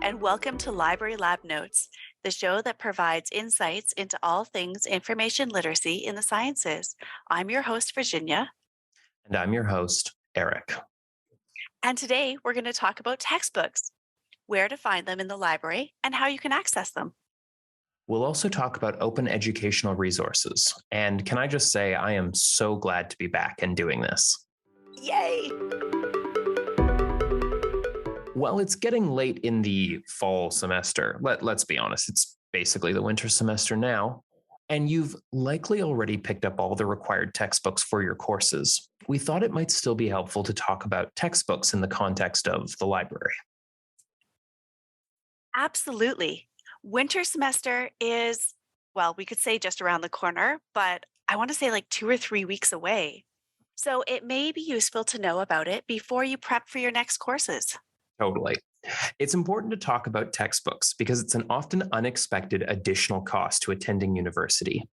and welcome to Library Lab Notes, the show that provides insights into all things information literacy in the sciences. I'm your host, Virginia. And I'm your host, Eric. And today we're going to talk about textbooks, where to find them in the library, and how you can access them. We'll also talk about open educational resources. And can I just say, I am so glad to be back and doing this. Yay! Well, it's getting late in the fall semester. Let's be honest, it's basically the winter semester now. And you've likely already picked up all the required textbooks for your courses. We thought it might still be helpful to talk about textbooks in the context of the library. Absolutely. Winter semester is, well, we could say just around the corner, but I want to say like 2 or 3 weeks away. So it may be useful to know about it before you prep for your next courses. Totally. It's important to talk about textbooks because it's an often unexpected additional cost to attending university.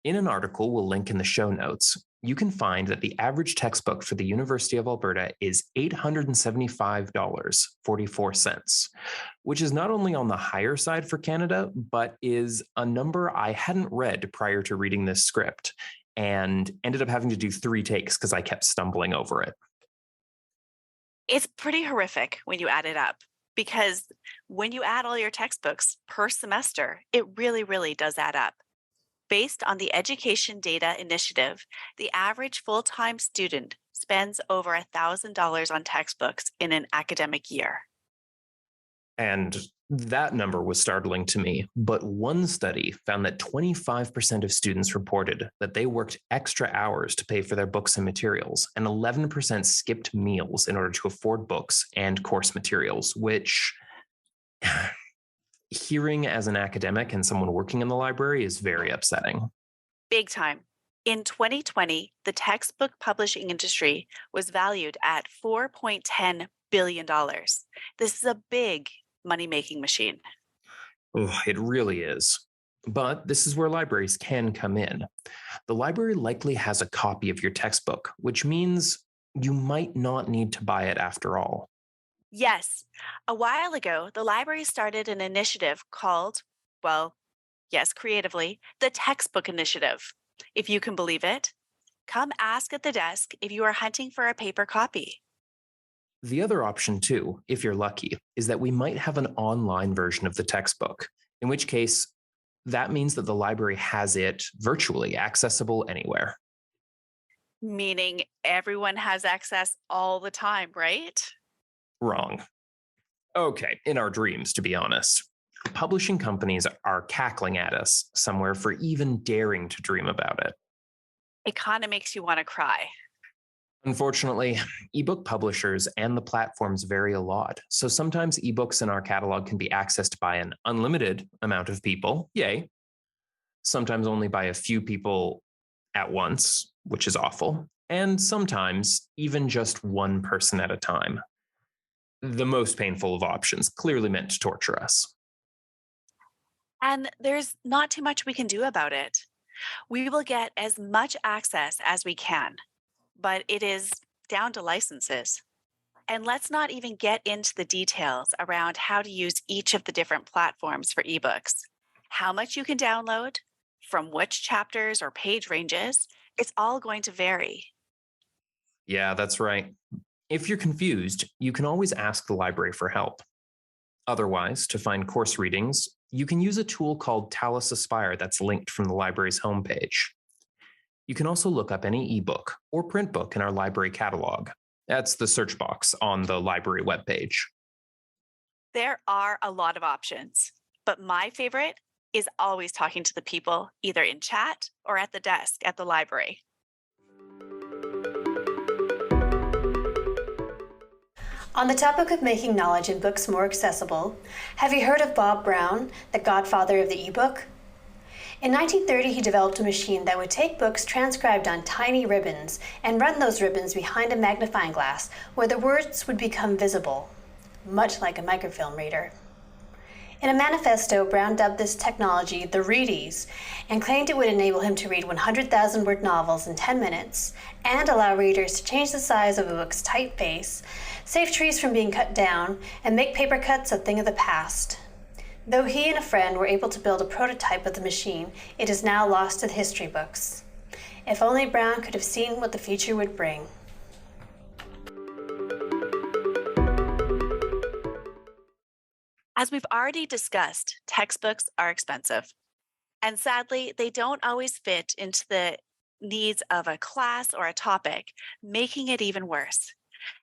In an article we'll link in the show notes, you can find that the average textbook for the University of Alberta is $875.44, which is not only on the higher side for Canada, but is a number I hadn't read prior to reading this script and ended up having to do 3 takes because I kept stumbling over it. It's pretty horrific when you add it up, because when you add all your textbooks per semester, it really, really does add up. Based on the Education Data Initiative, the average full-time student spends over $1,000 on textbooks in an academic year. And that number was startling to me, but one study found that 25% of students reported that they worked extra hours to pay for their books and materials, and 11% skipped meals in order to afford books and course materials, which, hearing as an academic and someone working in the library, is very upsetting. Big time. In 2020, the textbook publishing industry was valued at $4.10 billion. This is a big money-making machine. Oh, it really is. But this is where libraries can come in. The library likely has a copy of your textbook, which means you might not need to buy it after all. Yes, a while ago, the library started an initiative called, well, yes, creatively, the Textbook Initiative. If you can believe it, come ask at the desk if you are hunting for a paper copy. The other option, too, if you're lucky, is that we might have an online version of the textbook, in which case that means that the library has it virtually accessible anywhere. Meaning everyone has access all the time, right? Wrong. Okay, in our dreams, to be honest. Publishing companies are cackling at us somewhere for even daring to dream about it. It kind of makes you want to cry. Unfortunately, ebook publishers and the platforms vary a lot. So sometimes ebooks in our catalog can be accessed by an unlimited amount of people, yay. Sometimes only by a few people at once, which is awful. And sometimes even just one person at a time. The most painful of options, clearly meant to torture us. And there's not too much we can do about it. We will get as much access as we can, but it is down to licenses. And let's not even get into the details around how to use each of the different platforms for ebooks. How much you can download, from which chapters or page ranges, it's all going to vary. Yeah, that's right. If you're confused, you can always ask the library for help. Otherwise, to find course readings, you can use a tool called Talus Aspire that's linked from the library's homepage. You can also look up any ebook or print book in our library catalog. That's the search box on the library webpage. There are a lot of options, but my favorite is always talking to the people either in chat or at the desk at the library. On the topic of making knowledge in books more accessible, have you heard of Bob Brown, the godfather of the ebook? In 1930, he developed a machine that would take books transcribed on tiny ribbons and run those ribbons behind a magnifying glass where the words would become visible, much like a microfilm reader. In a manifesto, Brown dubbed this technology the Readies and claimed it would enable him to read 100,000-word novels in 10 minutes and allow readers to change the size of a book's typeface, save trees from being cut down, and make paper cuts a thing of the past. Though he and a friend were able to build a prototype of the machine, it is now lost to the history books. If only Brown could have seen what the future would bring. As we've already discussed, textbooks are expensive. And sadly, they don't always fit into the needs of a class or a topic, making it even worse.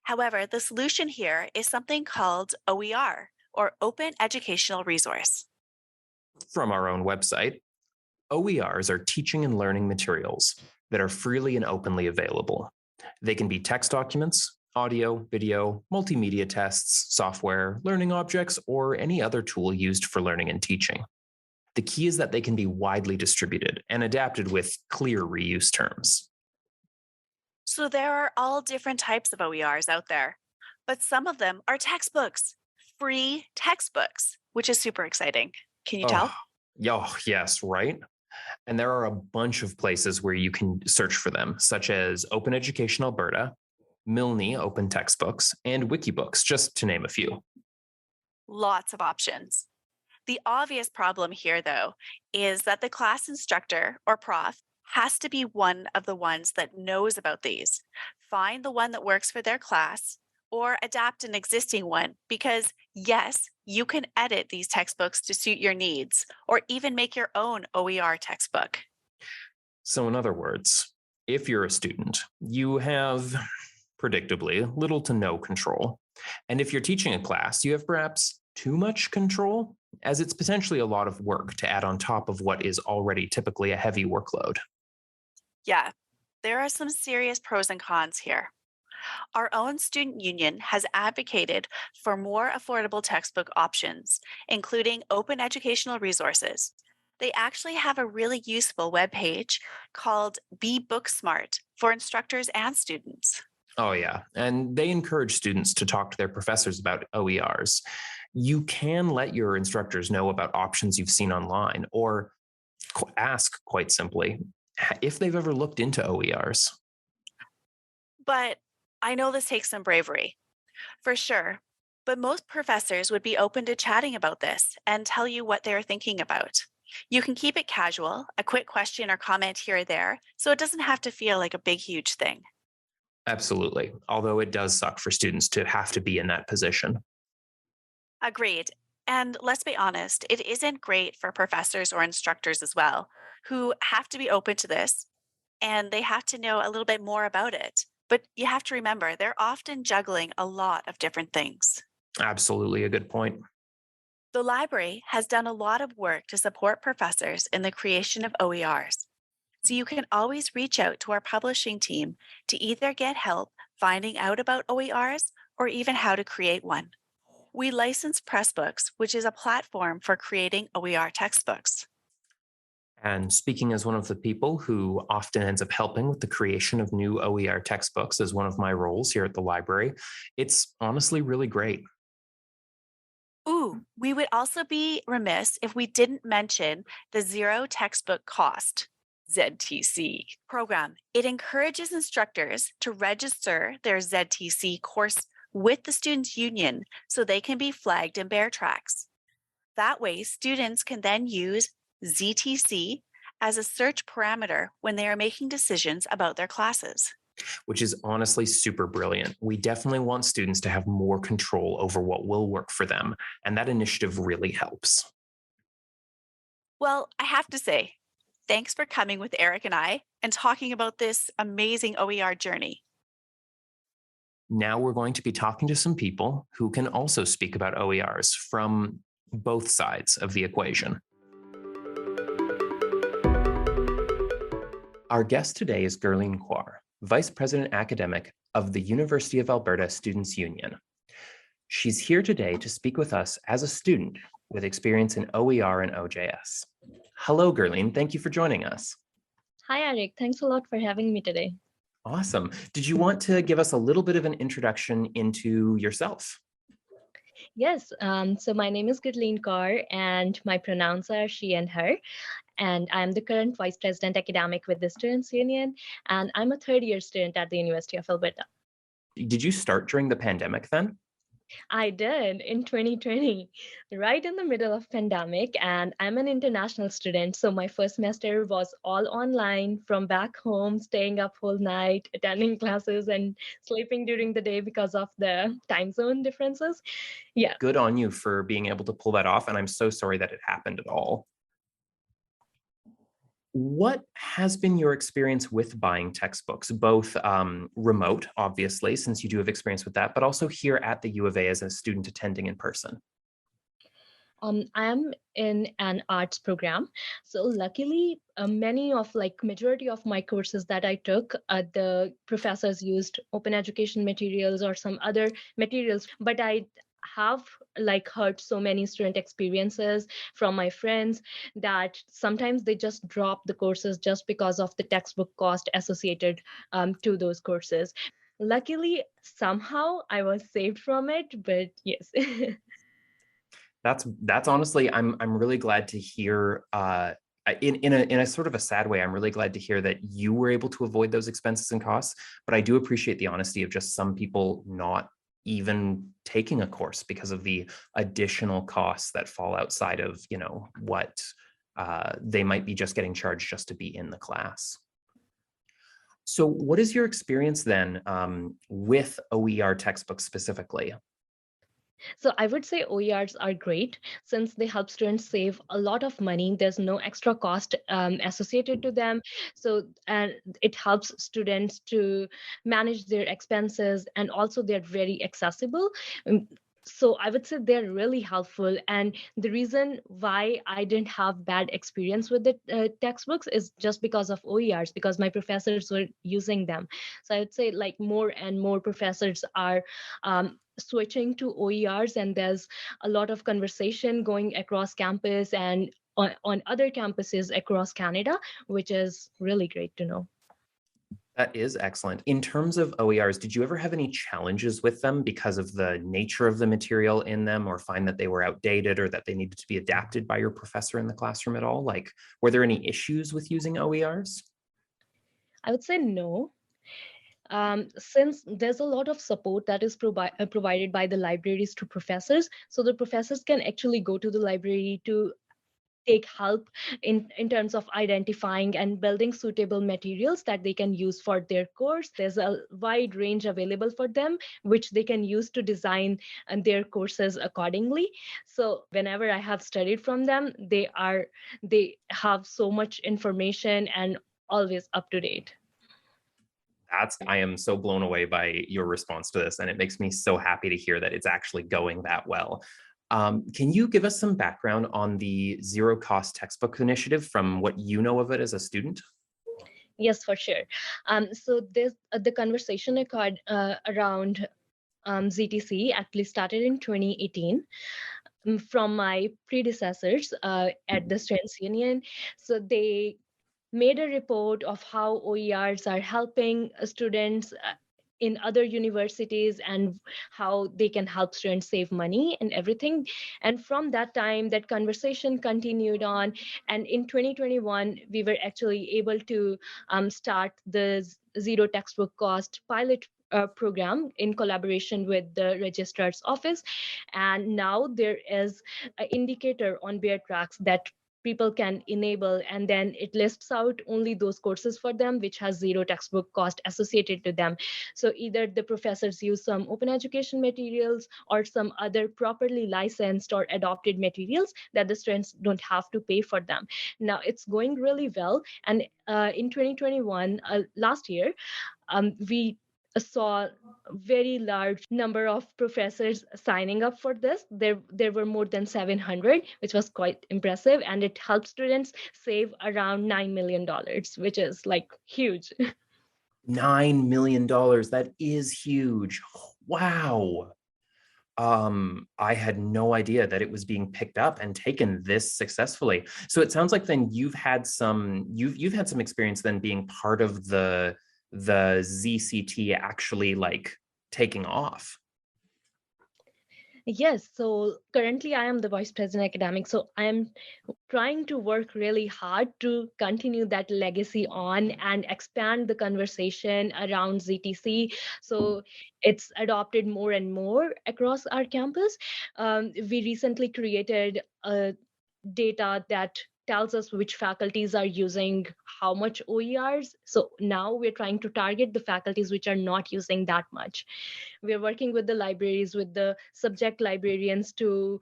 However, the solution here is something called OER, or Open Educational Resource. From our own website, OERs are teaching and learning materials that are freely and openly available. They can be text documents, audio, video, multimedia tests, software, learning objects, or any other tool used for learning and teaching. The key is that they can be widely distributed and adapted with clear reuse terms. So there are all different types of OERs out there, but some of them are textbooks, free textbooks, which is super exciting. Can you tell? Yes, right? And there are a bunch of places where you can search for them, such as Open Education Alberta, Melanie Open Textbooks, and Wikibooks, just to name a few. Lots of options. The obvious problem here, though, is that the class instructor or prof has to be one of the ones that knows about these. Find the one that works for their class or adapt an existing one because, yes, you can edit these textbooks to suit your needs or even make your own OER textbook. So in other words, if you're a student, you have, predictably, little to no control. And if you're teaching a class, you have perhaps too much control, as it's potentially a lot of work to add on top of what is already typically a heavy workload. Yeah, there are some serious pros and cons here. Our own student union has advocated for more affordable textbook options, including open educational resources. They actually have a really useful webpage called Be Book Smart for instructors and students. Oh, yeah. And they encourage students to talk to their professors about OERs. You can let your instructors know about options you've seen online or ask, quite simply, if they've ever looked into OERs. But I know this takes some bravery, for sure. But most professors would be open to chatting about this and tell you what they're thinking about. You can keep it casual, a quick question or comment here or there, so it doesn't have to feel like a big, huge thing. Absolutely. Although it does suck for students to have to be in that position. Agreed. And let's be honest, it isn't great for professors or instructors as well, who have to be open to this and they have to know a little bit more about it. But you have to remember, they're often juggling a lot of different things. Absolutely a good point. The library has done a lot of work to support professors in the creation of OERs. So you can always reach out to our publishing team to either get help finding out about OERs or even how to create one. We license Pressbooks, which is a platform for creating OER textbooks. And speaking as one of the people who often ends up helping with the creation of new OER textbooks as one of my roles here at the library, it's honestly really great. Ooh, we would also be remiss if we didn't mention the Zero Textbook Cost, ZTC program. It encourages instructors to register their ZTC course with the Students' Union so they can be flagged in bear tracks. That way, students can then use ZTC as a search parameter when they are making decisions about their classes. Which is honestly super brilliant. We definitely want students to have more control over what will work for them, and that initiative really helps. Well, I have to say, thanks for coming with Eric and I and talking about this amazing OER journey. Now we're going to be talking to some people who can also speak about OERs from both sides of the equation. Our guest today is Gurleen Kaur, Vice President Academic of the University of Alberta Students' Union. She's here today to speak with us as a student with experience in OER and OJS. Hello, Gurleen. Thank you for joining us. Hi, Eric. Thanks a lot for having me today. Awesome. Did you want to give us a little bit of an introduction into yourself? Yes, so my name is Gurleen Kaur and my pronouns are she and her. And I'm the current Vice President Academic with the Students' Union. And I'm a third year student at the University of Alberta. Did you start during the pandemic then? I did in 2020, right in the middle of pandemic, and I'm an international student. So my first semester was all online from back home, staying up whole night, attending classes and sleeping during the day because of the time zone differences. Yeah. Good on you for being able to pull that off. And I'm so sorry that it happened at all. What has been your experience with buying textbooks, both remote, obviously, since you do have experience with that, but also here at the U of A as a student attending in person? I am in an arts program. So luckily, many of majority of my courses that I took, the professors used open education materials or some other materials, but I have heard so many student experiences from my friends that sometimes they just drop the courses just because of the textbook cost associated to those courses. Luckily, somehow I was saved from it, but yes. That's honestly, I'm really glad to hear. In a sort of a sad way, I'm really glad to hear that you were able to avoid those expenses and costs. But I do appreciate the honesty of just some people not even taking a course because of the additional costs that fall outside of what they might be just getting charged just to be in the class. So, what is your experience then with OER textbooks specifically? So I would say OERs are great since they help students save a lot of money. There's no extra cost associated to them. So and it helps students to manage their expenses, and also they're very accessible. So I would say they're really helpful. And the reason why I didn't have bad experience with the textbooks is just because of OERs, because my professors were using them. So I would say more and more professors are switching to OERs, and there's a lot of conversation going across campus and on other campuses across Canada, which is really great to know. That is excellent. In terms of OERs, did you ever have any challenges with them because of the nature of the material in them, or find that they were outdated or that they needed to be adapted by your professor in the classroom at all? Were there any issues with using OERs? I would say no. Since there's a lot of support that is provided by the libraries to professors, so the professors can actually go to the library to take help in terms of identifying and building suitable materials that they can use for their course. There's a wide range available for them, which they can use to design their courses accordingly. So whenever I have studied from them, they have so much information and always up to date. I am so blown away by your response to this, and it makes me so happy to hear that it's actually going that well. Can you give us some background on the Zero Cost Textbook Initiative from what you know of it as a student? Yes, for sure. So this the conversation around ZTC actually started in 2018 from my predecessors at the Students' Union. So they made a report of how OERs are helping students in other universities and how they can help students save money and everything. And from that time, that conversation continued on. And in 2021, we were actually able to start the Zero Textbook Cost pilot program in collaboration with the registrar's office. And now there is an indicator on Bear Tracks that people can enable, and then it lists out only those courses for them which has zero textbook cost associated to them. So either the professors use some open education materials or some other properly licensed or adopted materials that the students don't have to pay for them. Now it's going really well, and in 2021, last year, we saw a very large number of professors signing up for this. There were more than 700, which was quite impressive, and it helped students save around $9 million, which is huge. $9 million. That is huge. Wow. I had no idea that it was being picked up and taken this successfully. So it sounds like then you've had some experience then being part of the ZCT actually taking off. Yes, so currently I am the Vice President Academic, so I am trying to work really hard to continue that legacy on and expand the conversation around ZTC. So it's adopted more and more across our campus. We recently created a data that tells us which faculties are using how much OERs. So now we're trying to target the faculties which are not using that much. We're working with the libraries, with the subject librarians to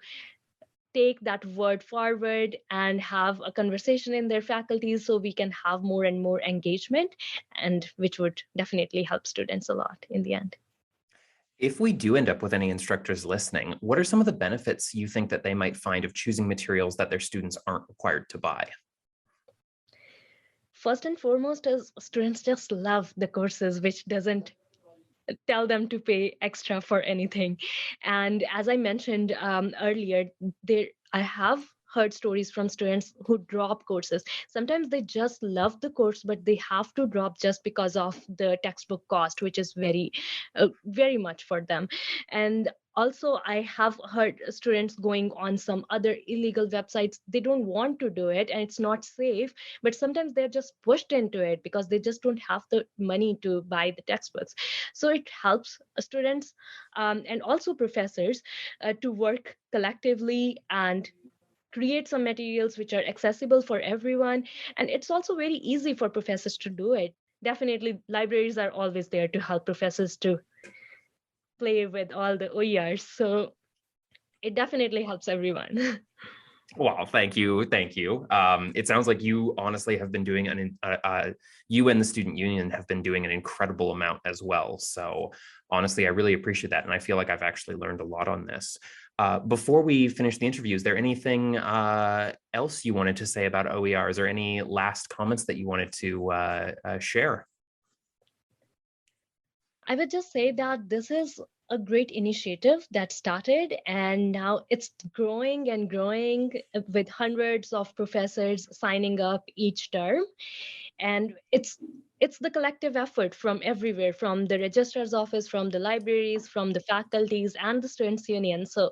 take that word forward and have a conversation in their faculties so we can have more and more engagement, and which would definitely help students a lot in the end. If we do end up with any instructors listening, what are some of the benefits you think that they might find of choosing materials that their students aren't required to buy? First and foremost is students just love the courses, which doesn't tell them to pay extra for anything. And as I mentioned earlier, I have heard stories from students who drop courses. Sometimes they just love the course, but they have to drop just because of the textbook cost, which is very much for them. And also, I have heard students going on some other illegal websites. They don't want to do it and it's not safe, but sometimes they're just pushed into it because they just don't have the money to buy the textbooks. So it helps students and also professors to work collectively and create some materials which are accessible for everyone. And it's also very easy for professors to do it. Definitely, libraries are always there to help professors to play with all the OERs. So it definitely helps everyone. Wow, thank you. Thank you. It sounds like you honestly have been doing you and the student union have been doing an incredible amount as well. So honestly, I really appreciate that. And I feel like I've actually learned a lot on this. Before we finish the interview, is there anything else you wanted to say about OERs or any last comments that you wanted to share? I would just say that this is a great initiative that started and now it's growing and growing with hundreds of professors signing up each term. And it's the collective effort from everywhere, from the registrar's office, from the libraries, from the faculties and the students union. So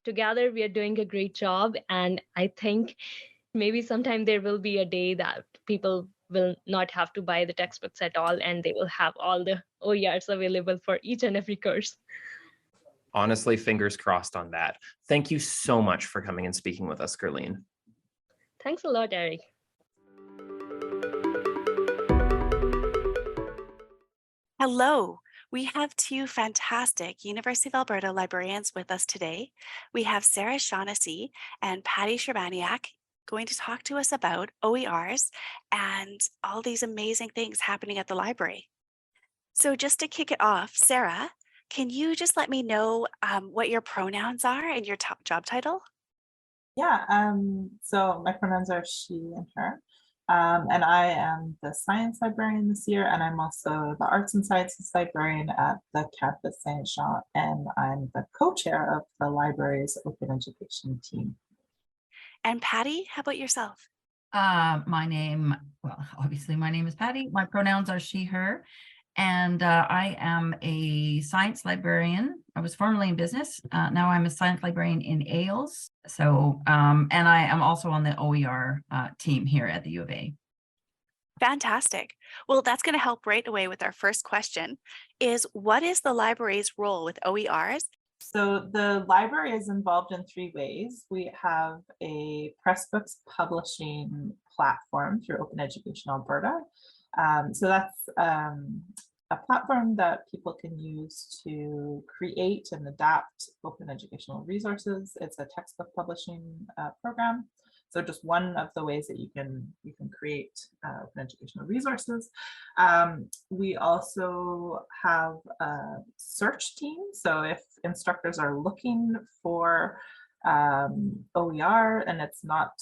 together we are doing a great job, and I think maybe sometime there will be a day that people will not have to buy the textbooks at all and they will have all the OERs available for each and every course. Honestly, fingers crossed on that. Thank you so much for coming and speaking with us, Gurleen. Thanks a lot, Eric. Hello. We have two fantastic University of Alberta librarians with us today. We have Sarah Shaughnessy and Patti Sherbaniuk going to talk to us about OERs and all these amazing things happening at the library. So just to kick it off, Sarah, can you just let me know what your pronouns are and your job title? Yeah, so my pronouns are she and her. And I am the science librarian this year, and I'm also the arts and sciences librarian at the campus Saint Jean, and I'm the co-chair of the library's open education team. And Patti, how about yourself? Obviously my name is Patti. My pronouns are she, her, and I am a science librarian. I was formerly in business. Now I'm a science librarian in Ailes. So, and I am also on the OER team here at the U of A. Fantastic. Well, that's going to help right away with our first question is, what is the library's role with OERs? So the library is involved in three ways. We have a Pressbooks publishing platform through Open Education Alberta. So that's a platform that people can use to create and adapt open educational resources. It's a textbook publishing program. So just one of the ways that you can create open educational resources. We also have a search team. So if instructors are looking for OER and it's not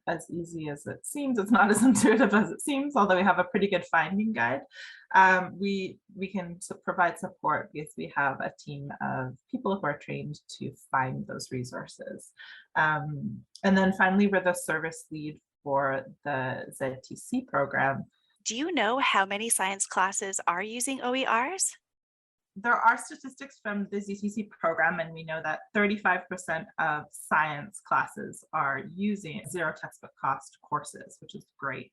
as easy as it seems, it's not as intuitive as it seems, although we have a pretty good finding guide, we can provide support because we have a team of people who are trained to find those resources. And then finally, we're the service lead for the ZTC program. Do you know how many science classes are using OERs? there are statistics from the ZTC program, and we know that 35% of science classes are using zero textbook cost courses, which is great.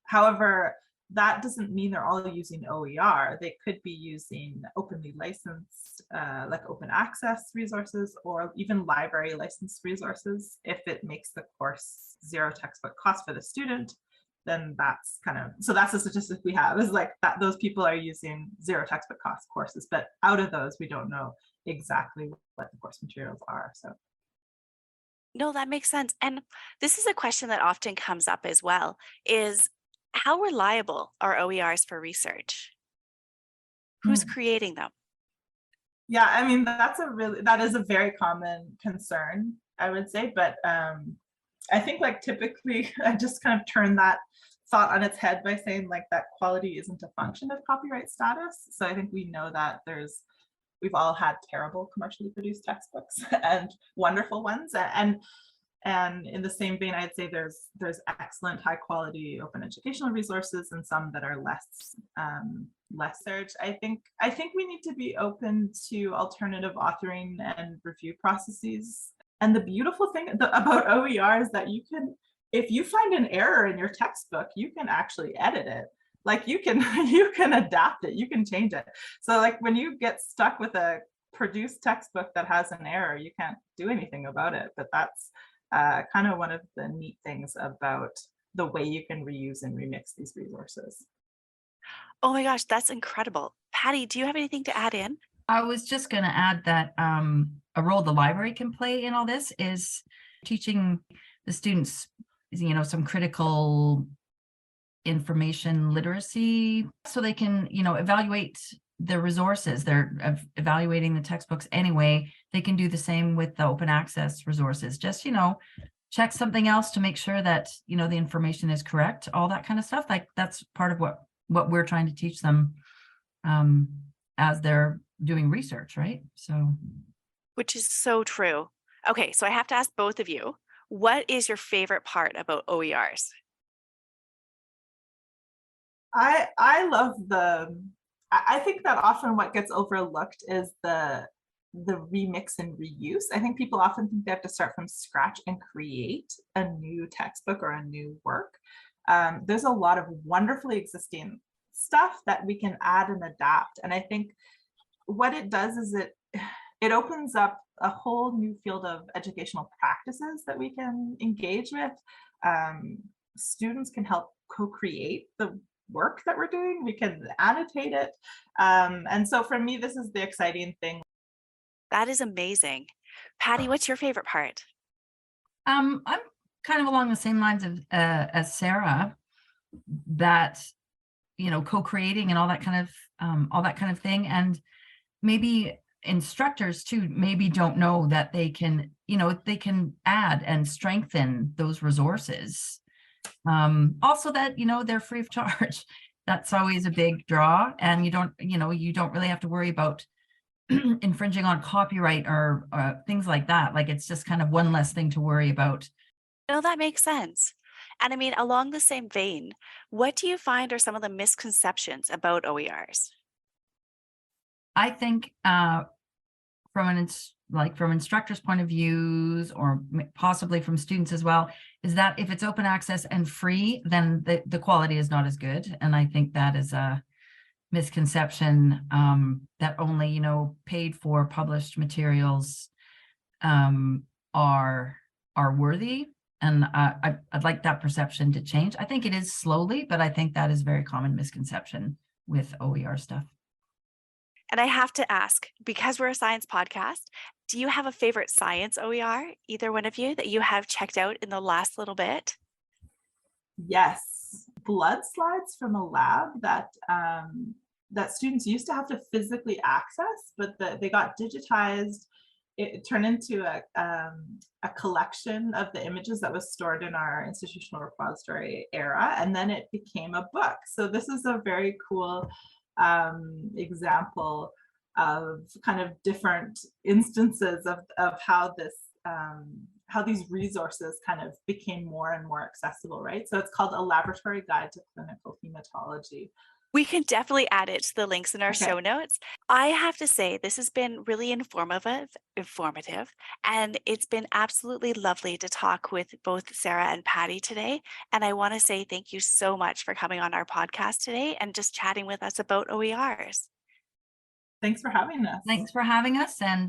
However, that doesn't mean they're all using OER. They could be using openly licensed, like open access resources, or even library licensed resources. If it makes the course zero textbook cost for the student, then that's kind of, so that's the statistic we have, is like that those people are using zero textbook cost courses, but out of those, we don't know exactly what the course materials are. So No, that makes sense. And this is a question that often comes up as well, is how reliable are OERs for research? Who's creating them? Yeah, I mean, that is a very common concern, I would say, but I think like typically I just kind of turn that thought on its head by saying like that quality isn't a function of copyright status. So I think we know that we've all had terrible commercially produced textbooks and wonderful ones. And in the same vein, I'd say there's excellent high quality open educational resources and some that are less search. I think we need to be open to alternative authoring and review processes. And the beautiful thing about OER is that you can, if you find an error in your textbook, you can actually edit it. Like you can adapt it, you can change it. So like when you get stuck with a produced textbook that has an error, you can't do anything about it. But that's kind of one of the neat things about the way you can reuse and remix these resources. Oh my gosh, that's incredible. Patti, do you have anything to add in? I was just going to add that a role the library can play in all this is teaching the students, some critical information literacy, so they can, evaluate the resources. They're evaluating the textbooks anyway. They can do the same with the open access resources. Just, check something else to make sure that, the information is correct, all that kind of stuff. Like that's part of what we're trying to teach them as they're doing research, right? So, which is so true. Okay, so I have to ask both of you, what is your favorite part about OERs? I love I think that often what gets overlooked is the remix and reuse. I think people often think they have to start from scratch and create a new textbook or a new work. There's a lot of wonderfully existing stuff that we can add and adapt. And I think what it does is it opens up a whole new field of educational practices that we can engage with. Students can help co-create the work that we're doing. We can annotate it. And so for me, this is the exciting thing. That is amazing. Patti, what's your favorite part? I'm kind of along the same lines of as Sarah, that co-creating and all that kind of thing. And maybe instructors too maybe don't know that they can add and strengthen those resources. Also that they're free of charge. That's always a big draw, and you don't really have to worry about infringing on copyright or things like that. Like it's just kind of one less thing to worry about. No, that makes sense. And I mean, along the same vein, what do you find are some of the misconceptions about OERs? I think from instructors' point of views, or possibly from students as well, is that if it's open access and free, then the quality is not as good. And I think that is a misconception, that only paid for published materials are worthy. And I'd like that perception to change. I think it is slowly, but I think that is a very common misconception with OER stuff. And I have to ask, because we're a science podcast, do you have a favorite science OER, either one of you, that you have checked out in the last little bit? Yes, blood slides from a lab that students used to have to physically access, but they got digitized. It turned into a collection of the images that was stored in our institutional repository era, and then it became a book. So this is a very cool example of kind of different instances of how how these resources kind of became more and more accessible, right? So it's called A Laboratory Guide to Clinical Hematology. We can definitely add it to the links in our Okay. show notes. I have to say, this has been really informative, and it's been absolutely lovely to talk with both Sarah and Patti today. And I want to say thank you so much for coming on our podcast today and just chatting with us about OERs. Thanks for having us. Thanks for having us. And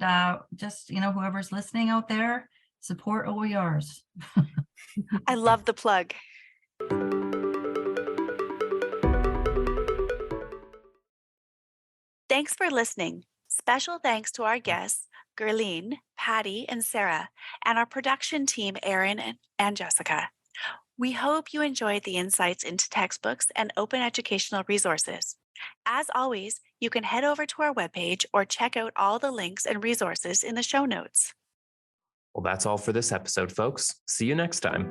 just, whoever's listening out there, support OERs. I love the plug. Thanks for listening. Special thanks to our guests, Gurleen, Patti, and Sarah, and our production team, Erin and Jessica. We hope you enjoyed the insights into textbooks and open educational resources. As always, you can head over to our webpage or check out all the links and resources in the show notes. Well, that's all for this episode, folks. See you next time.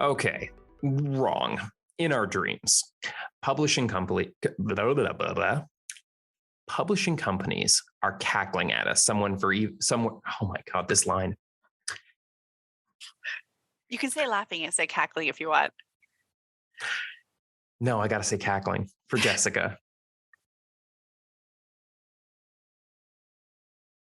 Okay, wrong. In our dreams, publishing companies are cackling at us. Oh my God, this line. You can say laughing and say cackling if you want. No, I got to say cackling for Jessica.